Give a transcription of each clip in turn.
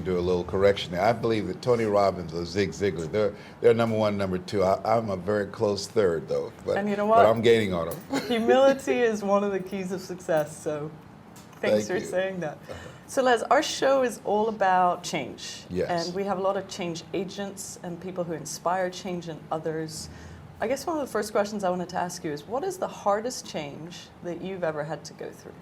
do a little correction there. I believe that Tony Robbins or Zig Ziglar, they're number one, number two. I'm a very close third, though. But, and you know but what? I'm gaining on them. Humility is one of the keys of success, so thanks for saying that. So Les, our show is all about change. Yes. And we have a lot of change agents and people who inspire change in others. I guess one of the first questions I wanted to ask you is, what is the hardest change that you've ever had to go through?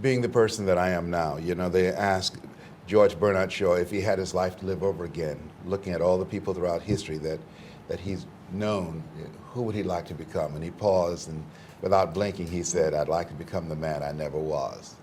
Being the person that I am now. You know, they asked George Bernard Shaw if he had his life to live over again, looking at all the people throughout history that he's known, who would he like to become? And he paused, and without blinking, he said, I'd like to become the man I never was.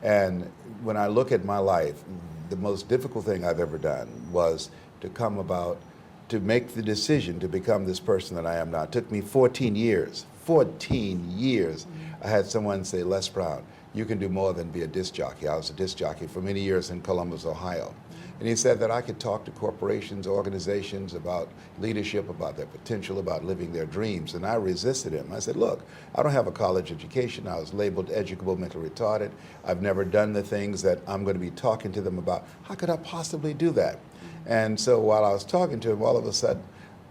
And when I look at my life, the most difficult thing I've ever done was to make the decision to become this person that I am now. It took me 14 years. 14 years. I had someone say, Les Brown, you can do more than be a disc jockey. I was a disc jockey for many years in Columbus, Ohio. And he said that I could talk to corporations, organizations about leadership, about their potential, about living their dreams. And I resisted him. I said, look, I don't have a college education. I was labeled educable, mentally retarded. I've never done the things that I'm going to be talking to them about. How could I possibly do that? And so while I was talking to him, all of a sudden,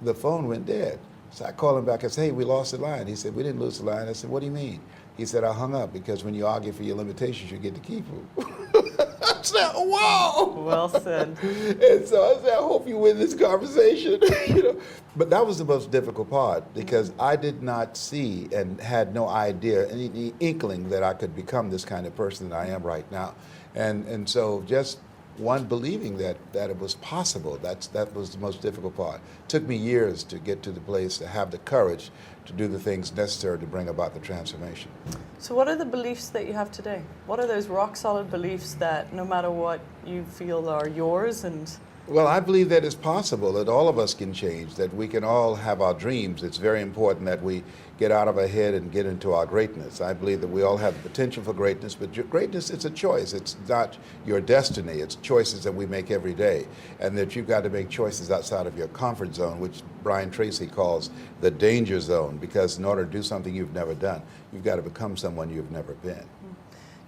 the phone went dead. So I called him back and said, hey, we lost the line. He said, we didn't lose the line. I said, what do you mean? He said, I hung up because when you argue for your limitations, you get to keep them. I said, whoa! Well said. And so I said, I hope you win this conversation. You know? But that was the most difficult part because I did not see and had no idea, any inkling that I could become this kind of person that I am right now. And so just one, believing that it was possible, that was the most difficult part. It took me years to get to the place to have the courage to do the things necessary to bring about the transformation. So what are the beliefs that you have today? What are those rock solid beliefs that no matter what you feel are yours? And well, I believe that it's possible that all of us can change, that we can all have our dreams. It's very important that we get out of our head and get into our greatness. I believe that we all have the potential for greatness, but greatness is a choice. It's not your destiny. It's choices that we make every day, and that you've got to make choices outside of your comfort zone, which Brian Tracy calls the danger zone, because in order to do something you've never done, you've got to become someone you've never been.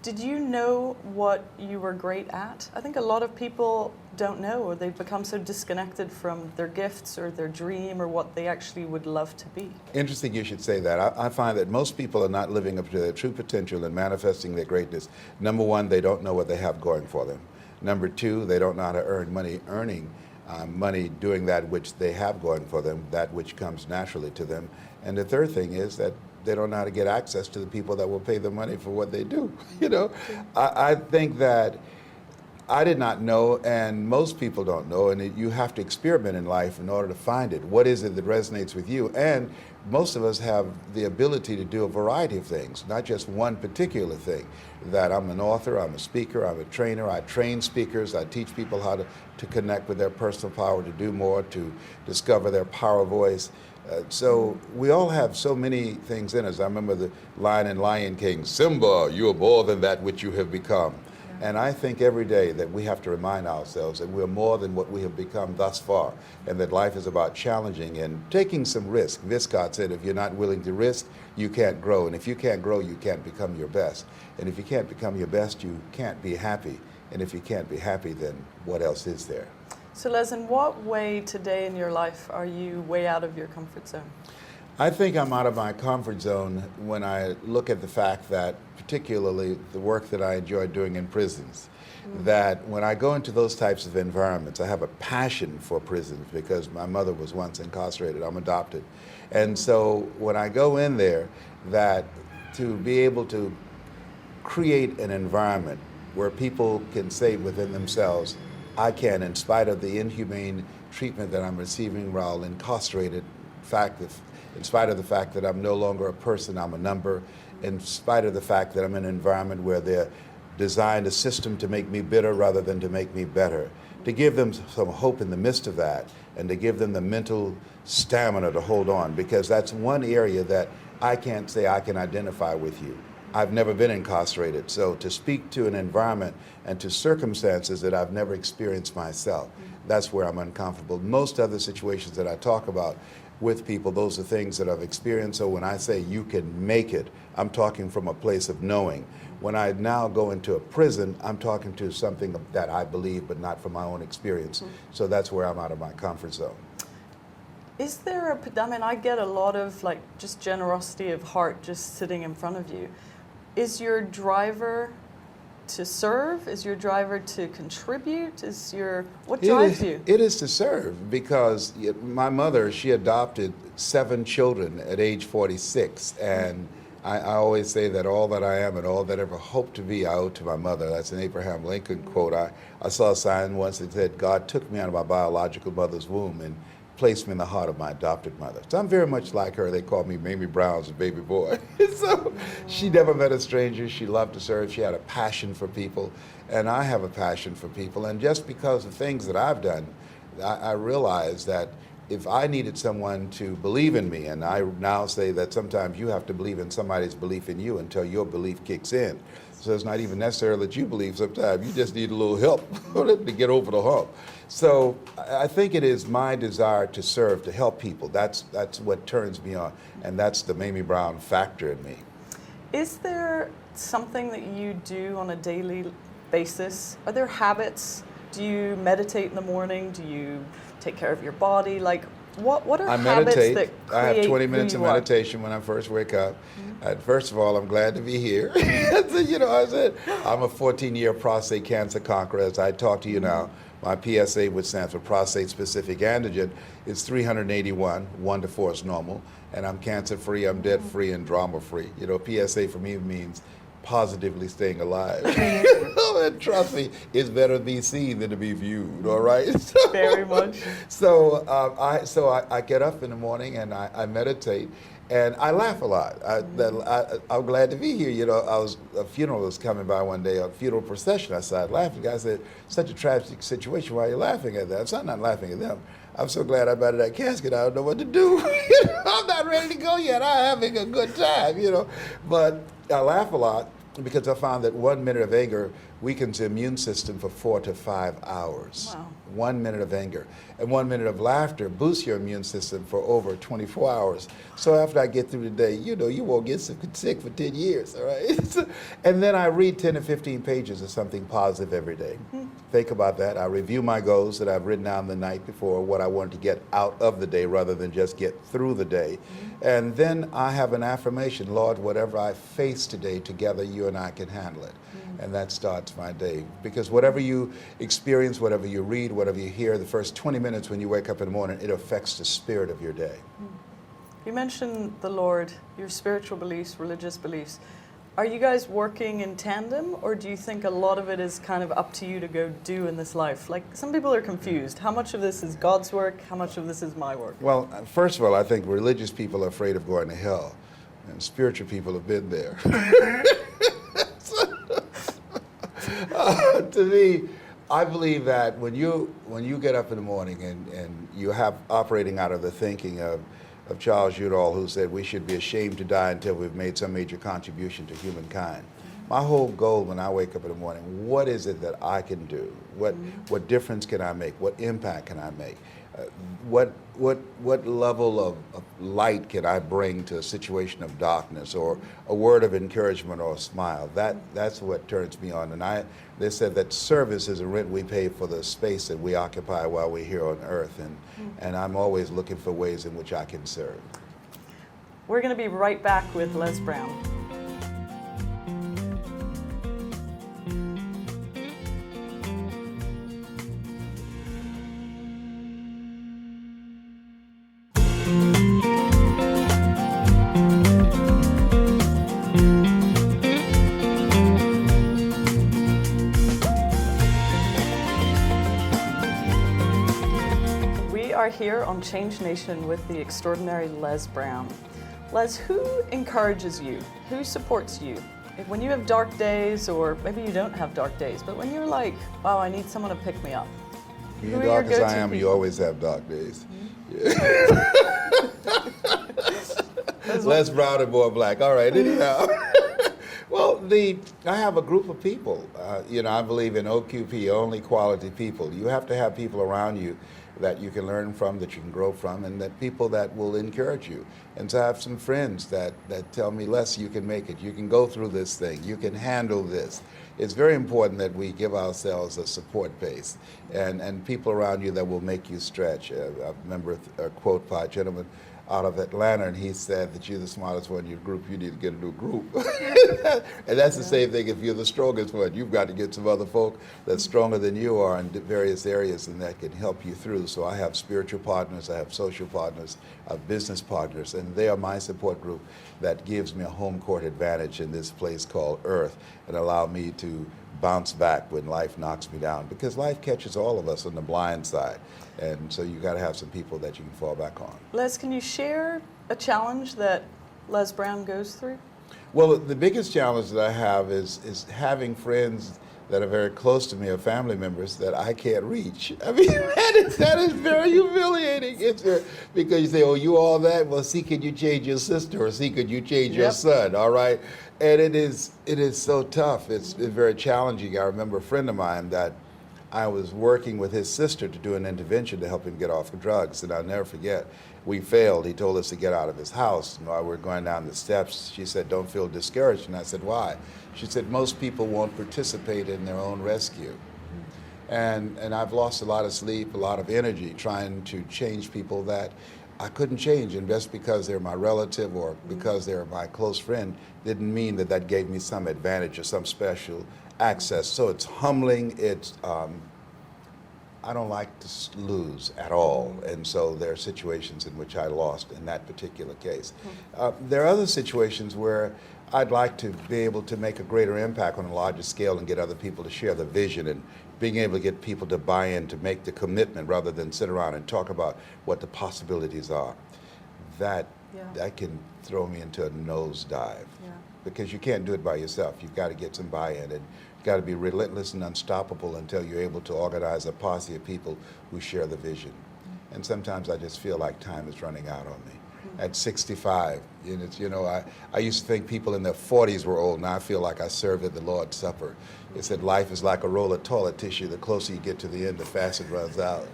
Did you know what you were great at? I think a lot of people don't know, or they've become so disconnected from their gifts or their dream or what they actually would love to be. Interesting you should say that. I find that most people are not living up to their true potential and manifesting their greatness. Number one, they don't know what they have going for them. Number two, they don't know how to earn money, money doing that which they have going for them, that which comes naturally to them. And the third thing is that they don't know how to get access to the people that will pay them money for what they do. You know, I think that I did not know, and most people don't know, and you have to experiment in life in order to find it. What is it that resonates with you? And most of us have the ability to do a variety of things, not just one particular thing. That I'm an author, I'm a speaker, I'm a trainer, I train speakers, I teach people how to connect with their personal power, to do more, to discover their power voice. So we all have so many things in us. I remember the line in Lion King, Simba, you are more than that which you have become. And I think every day that we have to remind ourselves that we're more than what we have become thus far, and that life is about challenging and taking some risk. Viscott said, if you're not willing to risk, you can't grow. And if you can't grow, you can't become your best. And if you can't become your best, you can't be happy. And if you can't be happy, then what else is there? So Les, in what way today in your life are you way out of your comfort zone? I think I'm out of my comfort zone when I look at the fact that, particularly the work that I enjoy doing in prisons, that when I go into those types of environments, I have a passion for prisons because my mother was once incarcerated. I'm adopted. And so when I go in there, that to be able to create an environment where people can say within themselves, I can, in spite of the inhumane treatment that I'm receiving while incarcerated, in spite of the fact that I'm no longer a person, I'm a number, in spite of the fact that I'm in an environment where they're designed a system to make me bitter rather than to make me better, to give them some hope in the midst of that, and to give them the mental stamina to hold on, because that's one area that I can't say I can identify with you. I've never been incarcerated, so to speak to an environment and to circumstances that I've never experienced myself, that's where I'm uncomfortable. Most other situations that I talk about, with people. Those are things that I've experienced. So when I say you can make it, I'm talking from a place of knowing. When I now go into a prison, I'm talking to something that I believe, but not from my own experience. So that's where I'm out of my comfort zone. Is there I mean, I get a lot of like just generosity of heart just sitting in front of you. Is your driver to serve? Is your driver to contribute? What drives you? It is to serve, because my mother, she adopted 7 children at age 46, and I always say that all that I am and all that I ever hope to be, I owe to my mother. That's an Abraham Lincoln quote. I saw a sign once that said, God took me out of my biological mother's womb and placed me in the heart of my adopted mother. So I'm very much like her. They called me Mamie Brown's baby boy. So she never met a stranger. She loved to serve. She had a passion for people, and I have a passion for people. And just because of things that I've done, I realized that if I needed someone to believe in me, and I now say that sometimes you have to believe in somebody's belief in you until your belief kicks in. So it's not even necessary that you believe sometimes. You just need a little help to get over the hump. So I think it is my desire to serve, to help people. That's what turns me on, and that's the Mamie Brown factor in me. Is there something that you do on a daily basis? Are there habits? Do you meditate in the morning? Do you take care of your body? Like, what are habits that create I have 20 minutes of who you are? meditation when I first wake up. First of all, I'm glad to be here. So, I said, I'm a 14-year prostate cancer conqueror. As I talk to you now, my PSA, which stands for prostate-specific antigen, is 381. 1 to 4 is normal. And I'm cancer-free, I'm debt-free, and drama-free. PSA for me means positively staying alive. And trust me, it's better to be seen than to be viewed, all right? Very much. So I get up in the morning and I meditate, and I laugh a lot. I'm glad to be here. A funeral was coming by one day, a funeral procession. I started laughing. The guy said, such a tragic situation, why are you laughing at that? I said, I'm not laughing at them. I'm so glad I'm out of that casket. I don't know what to do. I'm not ready to go yet. I'm having a good time, But I laugh a lot because I found that 1 minute of anger weakens the immune system for 4 to 5 hours. Wow. 1 minute of anger. And 1 minute of laughter boosts your immune system for over 24 hours. So after I get through the day, you won't get sick for 10 years, all right? And then I read 10 to 15 pages of something positive every day. Think about that. I review my goals that I've written down the night before, what I want to get out of the day rather than just get through the day. And then I have an affirmation, Lord, whatever I face today, together you and I can handle it. And that starts my day. Because whatever you experience, whatever you read, whatever you hear, the first 20 minutes when you wake up in the morning, it affects the spirit of your day. You mentioned the Lord, your spiritual beliefs, religious beliefs. Are you guys working in tandem, or do you think a lot of it is kind of up to you to go do in this life? Like, some people are confused. How much of this is God's work? How much of this is my work? Well, first of all, I think religious people are afraid of going to hell, and spiritual people have been there. To me, I believe that when you get up in the morning and you have operating out of the thinking of Charles Udall, who said we should be ashamed to die until we've made some major contribution to humankind. My whole goal when I wake up in the morning, what is it that I can do? What difference can I make? What impact can I make? What level of light can I bring to a situation of darkness, or a word of encouragement or a smile? That's what turns me on. And they said that service is a rent we pay for the space that we occupy while we're here on earth. And I'm always looking for ways in which I can serve. We're going to be right back with Les Brown. Are here on Change Nation with the extraordinary Les Brown. Les, who encourages you? Who supports you? When you have dark days, or maybe you don't have dark days, but when you're like, wow, I need someone to pick me up. Being dark as I am, people? you always have dark days. Les Brown and more black. All right, anyhow. Well, I have a group of people. I believe in OQP, only quality people. You have to have people around you that you can learn from, that you can grow from, and that people that will encourage you. And to have some friends that tell me, Les, you can make it. You can go through this thing. You can handle this. It's very important that we give ourselves a support base and people around you that will make you stretch. I remember a quote by a gentleman out of Atlanta, and he said that you're the smartest one in your group, you need to get a new group. And that's the same thing if you're the strongest one. You've got to get some other folk that's stronger than you are in various areas, and that can help you through. So I have spiritual partners, I have social partners, I have business partners, and they are my support group that gives me a home court advantage in this place called Earth and allow me to bounce back when life knocks me down, because life catches all of us on the blind side. And so you got to have some people that you can fall back on. Les, can you share a challenge that Les Brown goes through? Well, the biggest challenge that I have is having friends that are very close to me or family members that I can't reach. I mean, that is very humiliating. Because you say, oh, you all that? Well, see, could you change your sister, or see, could you change your son, all right? And it is so tough. It's very challenging. I remember a friend of mine that I was working with his sister to do an intervention to help him get off of drugs, and I'll never forget. We failed. He told us to get out of his house. And while we were going down the steps, she said, don't feel discouraged. And I said, why? She said, most people won't participate in their own rescue. And I've lost a lot of sleep, a lot of energy trying to change people that I couldn't change. And just because they're my relative or because they're my close friend didn't mean that that gave me some advantage or some special access. So it's humbling. I don't like to lose at all, and so there are situations in which I lost in that particular case. There are other situations where I'd like to be able to make a greater impact on a larger scale and get other people to share the vision, and being able to get people to buy in, to make the commitment rather than sit around and talk about what the possibilities are. That can throw me into a nosedive, because you can't do it by yourself. You've got to get some buy-in, and got to be relentless and unstoppable until you're able to organize a posse of people who share the vision. And sometimes I just feel like time is running out on me. At 65, I used to think people in their 40s were old. Now I feel like I served at the Lord's Supper. It said life is like a roll of toilet tissue. The closer you get to the end, the faster it runs out.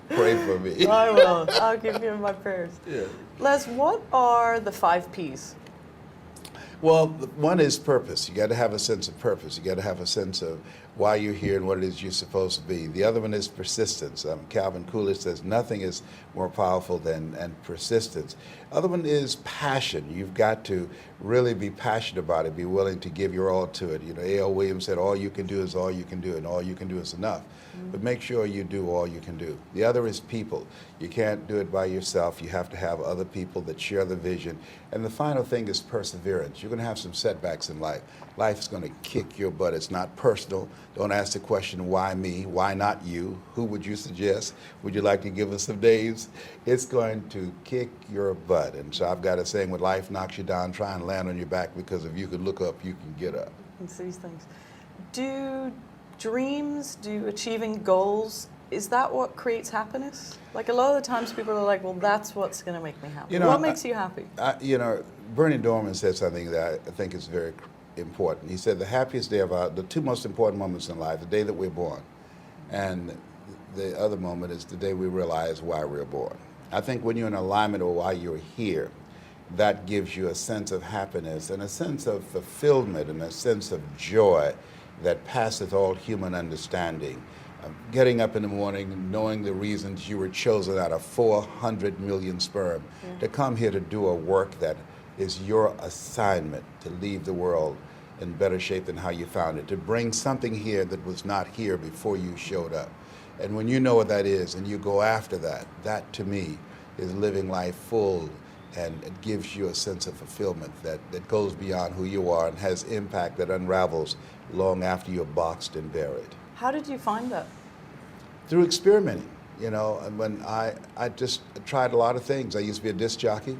Pray for me. I will. I'll give you my prayers. Yeah. Les, what are the 5 Ps? Well, one is purpose. You got to have a sense of purpose. You got to have a sense of why you're here and what it is you're supposed to be. The other one is persistence. Calvin Coolidge says nothing is more powerful than persistence. Other one is passion. You've got to really be passionate about it, be willing to give your all to it. A.L. Williams said, all you can do is all you can do, and all you can do is enough. But make sure you do all you can do. The other is people. You can't do it by yourself. You have to have other people that share the vision. And the final thing is perseverance. You're going to have some setbacks in life. Life's going to kick your butt. It's not personal. Don't ask the question, why me? Why not you? Who would you suggest? Would you like to give us some names? It's going to kick your butt. And so I've got a saying, when life knocks you down, try and land on your back, because if you can look up, you can get up. It's these things. Do dreams, do achieving goals, is that what creates happiness? Like a lot of the times people are like, well, that's what's going to make me happy. What makes you happy? Bernie Dorman said something that I think is very important. He said the happiest day of the 2 most important moments in life, the day that we're born, and the other moment is the day we realize why we're born. I think when you're in alignment or why you're here, that gives you a sense of happiness and a sense of fulfillment and a sense of joy that passeth all human understanding. Getting up in the morning, knowing the reasons you were chosen out of 400 million sperm to come here to do a work that is your assignment, to leave the world in better shape than how you found it, to bring something here that was not here before you showed up. And when you know what that is and you go after that, that to me is living life full, and it gives you a sense of fulfillment that goes beyond who you are and has impact that unravels long after you're boxed and buried. How did you find that? Through experimenting, and when I just tried a lot of things. I used to be a disc jockey.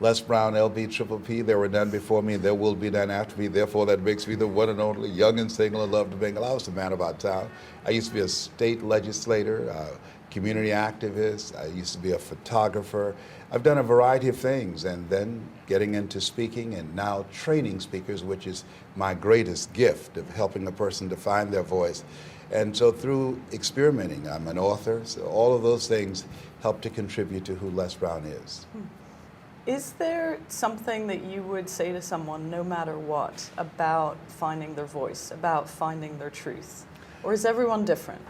Les Brown, LB, Triple P, there were none before me, and there will be none after me. Therefore, that makes me the one and only, young and single and love to mingle. I was the man about town. I used to be a state legislator, community activist. I used to be a photographer. I've done a variety of things, and then getting into speaking and now training speakers, which is my greatest gift of helping a person to find their voice. And so through experimenting, I'm an author, so all of those things help to contribute to who Les Brown is. Is there something that you would say to someone, no matter what, about finding their voice, about finding their truth? Or is everyone different?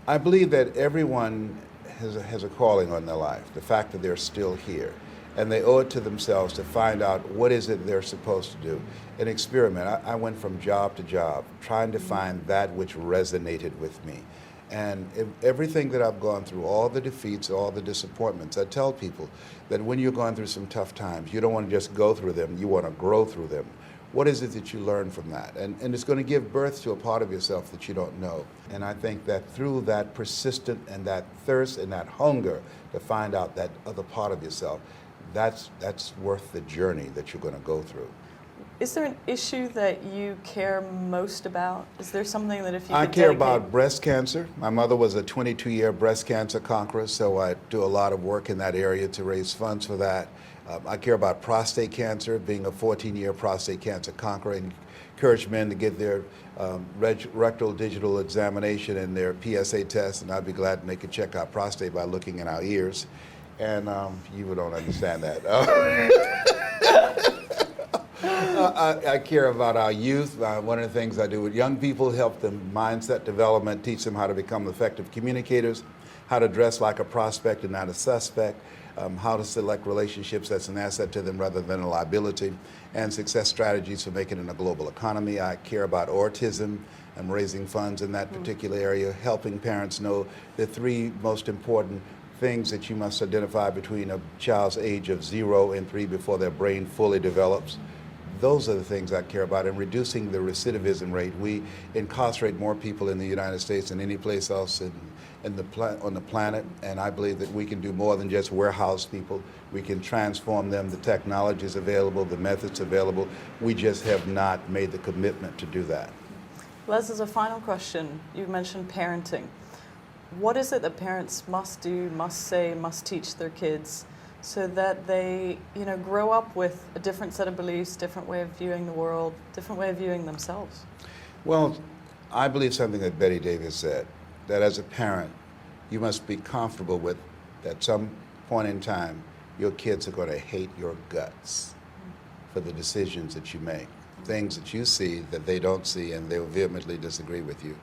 I believe that everyone has a calling on their life, the fact that they're still here. And they owe it to themselves to find out what is it they're supposed to do. An experiment. I went from job to job, trying to find that which resonated with me. And everything that I've gone through, all the defeats, all the disappointments, I tell people that when you're going through some tough times, you don't want to just go through them, you want to grow through them. What is it that you learn from that? And it's going to give birth to a part of yourself that you don't know. And I think that through that persistent and that thirst and that hunger to find out that other part of yourself, that's worth the journey that you're going to go through. Is there an issue that you care most about? Is there something that if you I could care dedicate- about breast cancer. My mother was a 22-year breast cancer conqueror, so I do a lot of work in that area to raise funds for that. I care about prostate cancer, being a 14-year prostate cancer conqueror, and encourage men to get their rectal digital examination and their PSA test, and I'd be glad when they could check our prostate by looking in our ears. And you don't understand that. I care about our youth. One of the things I do with young people, help them mindset development, teach them how to become effective communicators, how to dress like a prospect and not a suspect, how to select relationships that's an asset to them rather than a liability, and success strategies for making it in a global economy. I care about autism. I'm raising funds in that particular area, helping parents know the three most important things that you must identify between a child's age of 0 and 3 before their brain fully develops. Those are the things I care about, and reducing the recidivism rate. We incarcerate more people in the United States than any place else on the planet, and I believe that we can do more than just warehouse people. We can transform them. The technology is available, the methods available. We just have not made the commitment to do that. Les, as a final question, you mentioned parenting. What is it that parents must do, must say, must teach their kids so that they, grow up with a different set of beliefs, different way of viewing the world, different way of viewing themselves? Well, I believe something that Betty Davis said, that as a parent, you must be comfortable with at some point in time, your kids are going to hate your guts for the decisions that you make, things that you see that they don't see, and they'll vehemently disagree with you.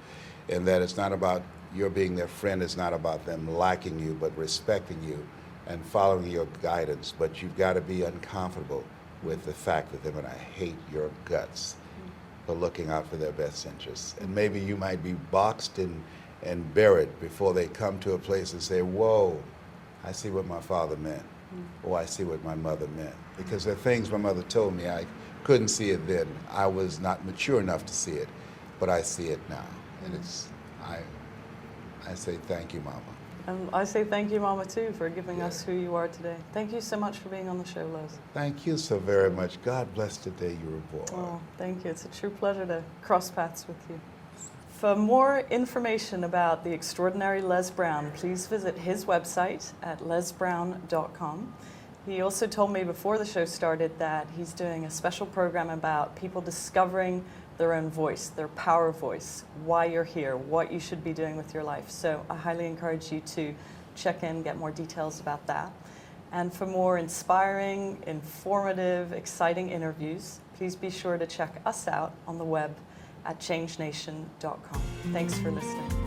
And that it's not about your being their friend, it's not about them liking you, but respecting you and following your guidance. But you've got to be uncomfortable with the fact that they're going to hate your guts for looking out for their best interests. And maybe you might be boxed and buried before they come to a place and say, whoa, I see what my father meant. Oh, I see what my mother meant. Because there are things my mother told me, I couldn't see it then. I was not mature enough to see it, but I see it now. And I say thank you, Mama. And I say thank you, Mama, too, for giving us who you are today. Thank you so much for being on the show, Les. Thank you so very much. God bless the day you were born. Oh, thank you. It's a true pleasure to cross paths with you. For more information about the extraordinary Les Brown, please visit his website at lesbrown.com. He also told me before the show started that he's doing a special program about people discovering their own voice, their power voice, why you're here, what you should be doing with your life. So I highly encourage you to check in, get more details about that. And for more inspiring, informative, exciting interviews, please be sure to check us out on the web at changenation.com. Thanks for listening.